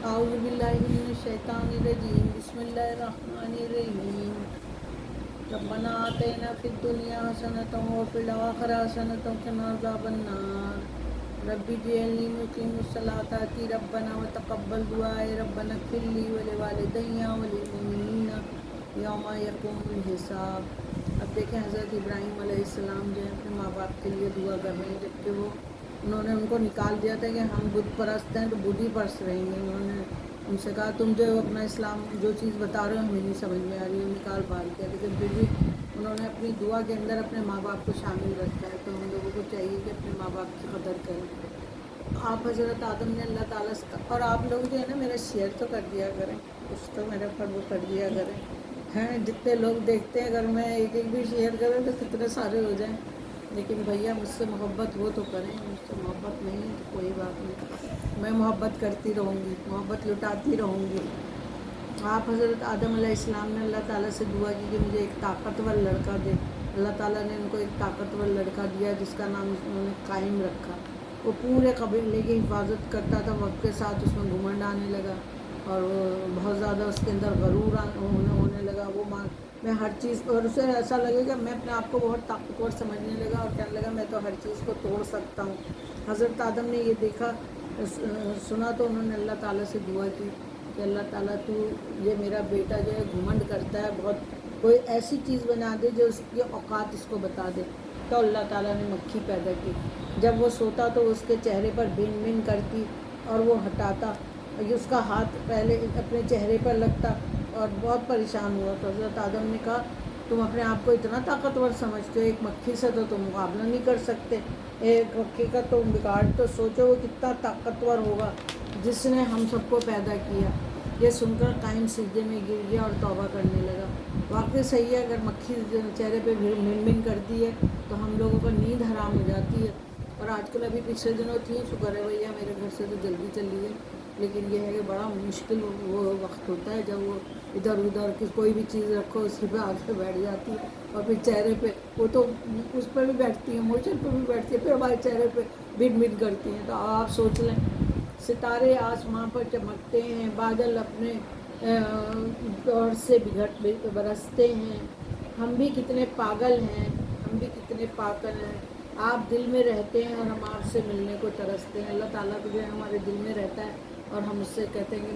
اعوذ باللہ من الشیطان الرجیم بسم اللہ الرحمن الرحیم ربنا آتینا فی الدنیا حسنۃ وفی الآخرۃ حسنۃ وقنا عذاب النار رب اجعلنی مقیم الصلاۃ ربنا وتقبل دعائے ربنا اغفر لی ولوالدی وللمؤمنین یوم یقوم الحساب۔ اب دیکھیں حضرت ابراہیم علیہ السلام جو ہے اپنے ماں باپ کے لیے دعا کر رہے ہیں، جبکہ وہ انہوں نے ان کو نکال دیا تھا کہ ہم بت پرست ہیں تو بت ہی پرست رہیں گے۔ انہوں نے ان سے کہا تم جو اپنا اسلام جو چیز بتا رہے ہو ہمیں نہیں سمجھ میں آ رہی ہے، نکال پال کیا، لیکن پھر بھی انہوں نے اپنی دعا کے اندر اپنے ماں باپ کو شامل رکھا ہے۔ تو ہم لوگوں کو چاہیے کہ اپنے ماں باپ کی قدر کریں۔ آپ حضرت آدم نے اللہ تعالیٰ سے، اور آپ لوگ جو ہے نا میرا شیئر تو کر دیا کریں، کچھ تو میرے پر وہ کر دیا کریں، ہیں جتنے لوگ دیکھتے ہیں، اگر میں ایک ایک بھی شیئر کروں تو کتنے سارے ہو جائیں، لیکن بھیا مجھ سے محبت وہ تو کریں، مجھ سے محبت نہیں ہے تو کوئی بات نہیں، میں محبت کرتی رہوں گی، محبت لٹاتی رہوں گی۔ آپ حضرت آدم علیہ السلام نے اللہ تعالیٰ سے دعا کی کہ مجھے ایک طاقتور لڑکا دے۔ اللہ تعالیٰ نے ان کو ایک طاقتور لڑکا دیا جس کا نام انہوں نے قائم رکھا۔ وہ پورے قبیلے کی حفاظت کرتا تھا، وقت کے ساتھ اس میں گھمنڈ آنے لگا اور وہ بہت زیادہ اس کے اندر غرور ہونے لگا۔ وہ میں ہر چیز، اور اسے ایسا لگے کہ میں اپنے آپ کو بہت طاقتور سمجھنے لگا اور کہنے لگا میں تو ہر چیز کو توڑ سکتا ہوں۔ حضرت آدم نے یہ دیکھا سنا تو انہوں نے اللہ تعالیٰ سے دعا کی کہ اللہ تعالیٰ تو یہ میرا بیٹا جو ہے گھمنڈ کرتا ہے بہت، کوئی ایسی چیز بنا دے جو اس کی اوقات اس کو بتا دے۔ تو اللہ تعالیٰ نے مکھی پیدا کی، جب وہ سوتا تو اس کے چہرے پر بن بن کرتی اور وہ ہٹاتا، اس کا ہاتھ پہلے اپنے چہرے پر لگتا اور بہت پریشان ہوا۔ تو حضرت آدم نے کہا تم اپنے آپ کو اتنا طاقتور سمجھتے ہو، ایک مکھی سے تو تم مقابلہ نہیں کر سکتے، ایک مکھی کا تو بگاڑ تو سوچو وہ کتنا طاقتور ہوگا جس نے ہم سب کو پیدا کیا۔ یہ سن کر قائم سجدے میں گر گیا اور توبہ کرنے لگا۔ واقعی صحیح ہے، اگر مکھی چہرے پہ بھن بھن کرتی ہے تو ہم لوگوں کو نیند حرام ہو جاتی ہے، اور آج کل ابھی پچھلے دنوں تھی، شکر ہے بھیا میرے گھر سے تو جلدی چلی گئی، لیکن یہ ہے کہ بڑا مشکل وہ وقت ہوتا ہے جب وہ ادھر ادھر کی کوئی بھی چیز رکھو اسی پہ آ کے بیٹھ جاتی ہے، اور پھر چہرے پہ وہ تو اس پہ بھی بیٹھتی ہیں، موچن پہ بھی بیٹھتی ہے، پھر ہمارے چہرے پہ بن بن کرتی ہیں۔ تو آپ سوچ لیں، ستارے آسمان پر چمکتے ہیں، بادل اپنے دور سے برستے ہیں، ہم بھی کتنے پاگل ہیں، ہم بھی کتنے پاگل ہیں، آپ دل میں رہتے ہیں اور ہم آپ سے ملنے کو ترستے ہیں۔ اللہ تعالیٰ تو جو ہے ہمارے دل میں رہتا ہے اور ہم اس سے کہتے ہیں کہ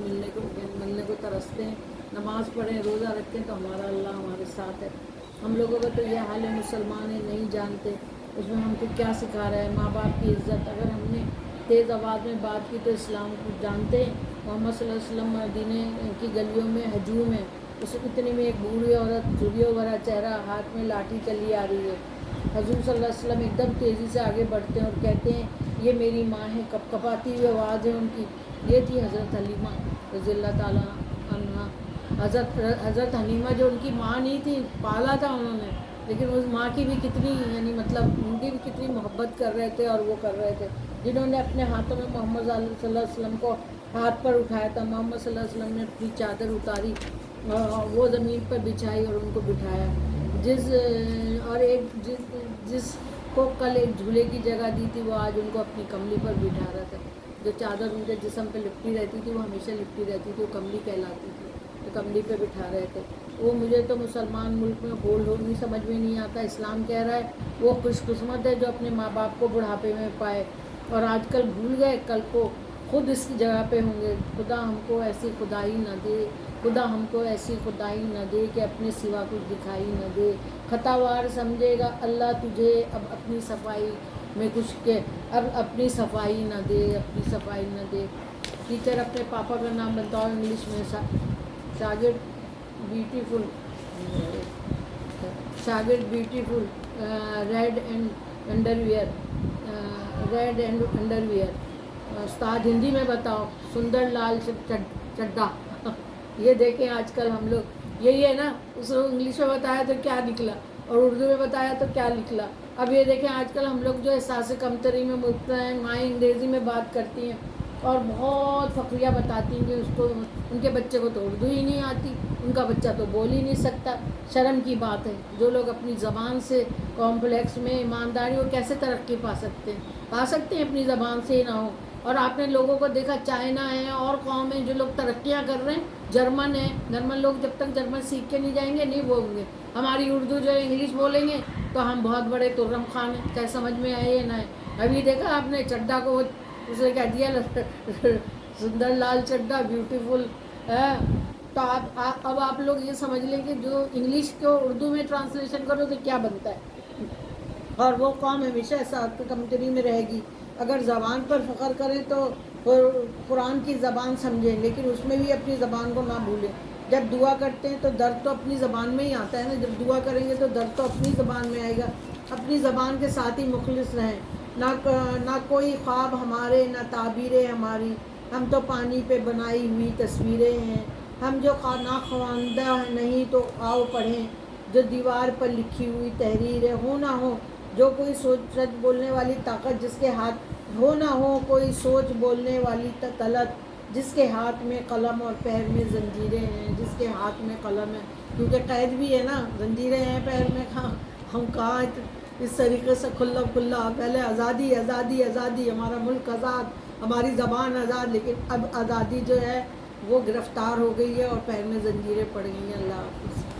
ملنے کو ترستے ہیں، نماز پڑھیں، روزہ رکھیں تو ہمارا اللہ ہمارے ساتھ ہے۔ ہم لوگوں کا تو یہ حال ہے، مسلمان ہیں نہیں جانتے اس میں ہم کو کیا سکھا رہا ہے۔ ماں باپ کی عزت، اگر ہم نے تیز آواز میں بات کی تو اسلام کو جانتے ہیں، محمد صلی اللہ علیہ وسلم مدینے کی گلیوں میں ہجوم ہے، اس اتنے میں ایک بوڑھی عورت جھریوں بھرا چہرہ، ہاتھ میں لاٹھی چلی آ رہی ہے، حضور صلی اللہ علیہ وسلم ایک دم تیزی سے آگے بڑھتے ہیں اور کہتے ہیں یہ میری ماں ہے، کپ کپاتی ہوئی آواز ہے ان کی، یہ تھی حضرت حلیمہ رضی اللہ تعالیٰ عنہ۔ حضرت حلیمہ جو ان کی ماں نہیں تھی، پالا تھا انہوں نے، لیکن اس ماں کی بھی کتنی یعنی مطلب ان کی بھی کتنی محبت کر رہے تھے اور وہ کر رہے تھے، جنہوں نے اپنے ہاتھوں میں محمد صلی اللہ علیہ وسلم کو ہاتھ پر اٹھایا تھا، محمد صلی اللہ علیہ وسلم نے اپنی چادر اتاری، وہ زمین پر بچھائی اور ان کو بٹھایا، جس کو کل ایک جھولے کی جگہ دی تھی وہ آج ان کو اپنی کملی پر بٹھا رہا تھا، جو چادر ان کے جسم پہ لپٹی رہتی تھی وہ ہمیشہ لپٹی رہتی تھی، وہ کملی کہلاتی تھی، تو کملی پہ بٹھا رہے تھے وہ۔ مجھے تو مسلمان ملک میں بول نہیں سمجھ میں نہیں آتا، اسلام کہہ رہا ہے وہ خوش قسمت ہے جو اپنے ماں باپ کو بڑھاپے میں پائے، اور آج کل بھول گئے کل کو خود اس کی جگہ پہ ہوں گے۔ خدا ہم کو ایسی خدائی نہ دے، خدا ہم کو ایسی خدائی نہ دے کہ اپنے سوا کچھ دکھائی نہ دے، خطا وار سمجھے گا اللہ تجھے، اب اپنی صفائی میں کچھ کہ اب اپنی صفائی نہ دے، اپنی صفائی نہ دے۔ ٹیچر اپنے پاپا کا نام بتاؤ انگلش میں، شاگرد بیوٹیفل، شاگرد beautiful, red and underwear, استاد ہندی میں بتاؤ سندر لال چڈا۔ یہ دیکھیں آج کل ہم لوگ یہی ہے نا، اس کو انگلش میں بتایا تو کیا نکلا اور اردو میں بتایا تو کیا نکلا۔ اب یہ دیکھیں آج کل ہم لوگ جو احساس کمتری میں مبتلا ہیں، مائیں انگریزی میں بات کرتی ہیں اور بہت فقریہ بتاتی ہیں کہ اس کو ان کے بچے کو تو اردو ہی نہیں آتی، ان کا بچہ تو بول ہی نہیں سکتا۔ شرم کی بات ہے، جو لوگ اپنی زبان سے کمپلیکس میں ایمانداری وہ کیسے ترقی پا سکتے ہیں اپنی زبان سے ہی نہ ہو، اور آپ نے لوگوں کو دیکھا چائنا ہے اور قوم ہیں جو لوگ ترقیاں کر رہے ہیں، جرمن ہے، جرمن لوگ جب تک جرمن سیکھ کے نہیں جائیں گے نہیں بولیں گے. ہماری اردو جو ہے انگلش بولیں گے تو ہم بہت بڑے ترم خان ہیں، چاہے سمجھ میں آئے یا نہ آئے. ابھی دیکھا آپ نے چڈا کو اسے کہہ دیا سندر لال چڈا بیوٹیفل ہے. تو اب آپ لوگ یہ سمجھ لیں کہ جو انگلش کو اردو میں ٹرانسلیشن کرو تو کیا بنتا ہے. اور وہ قوم ہمیشہ ایسا کمتری میں رہے گی. اگر زبان پر فخر کریں تو قرآن کی زبان سمجھیں، لیکن اس میں بھی اپنی زبان کو نہ بھولیں. جب دعا کرتے ہیں تو درد تو اپنی زبان میں ہی آتا ہے نا. جب دعا کریں گے تو درد تو اپنی زبان میں آئے گا. اپنی زبان کے ساتھ ہی مخلص رہیں. نہ کوئی خواب ہمارے، نہ تعبیریں ہماری، ہم تو پانی پہ بنائی ہوئی تصویریں ہیں. ہم جو ناخواندہ نہیں تو آؤ پڑھیں جو دیوار پر لکھی ہوئی تحریر ہے. ہو نہ ہو جو کوئی سچ بولنے والی طاقت جس کے ہاتھ، ہو نہ ہو کوئی سوچ بولنے والی طلعت جس کے ہاتھ میں قلم اور پیر میں زنجیریں ہیں. جس کے ہاتھ میں قلم ہے، کیونکہ قید بھی ہے نا، زنجیریں ہیں پیر میں. ہم کہاں اس طریقے سے کھلا پہلے آزادی آزادی آزادی، ہمارا ملک آزاد، ہماری زبان آزاد، لیکن اب آزادی جو ہے وہ گرفتار ہو گئی ہے اور پیر میں زنجیریں پڑ گئی ہیں. اللہ حافظ.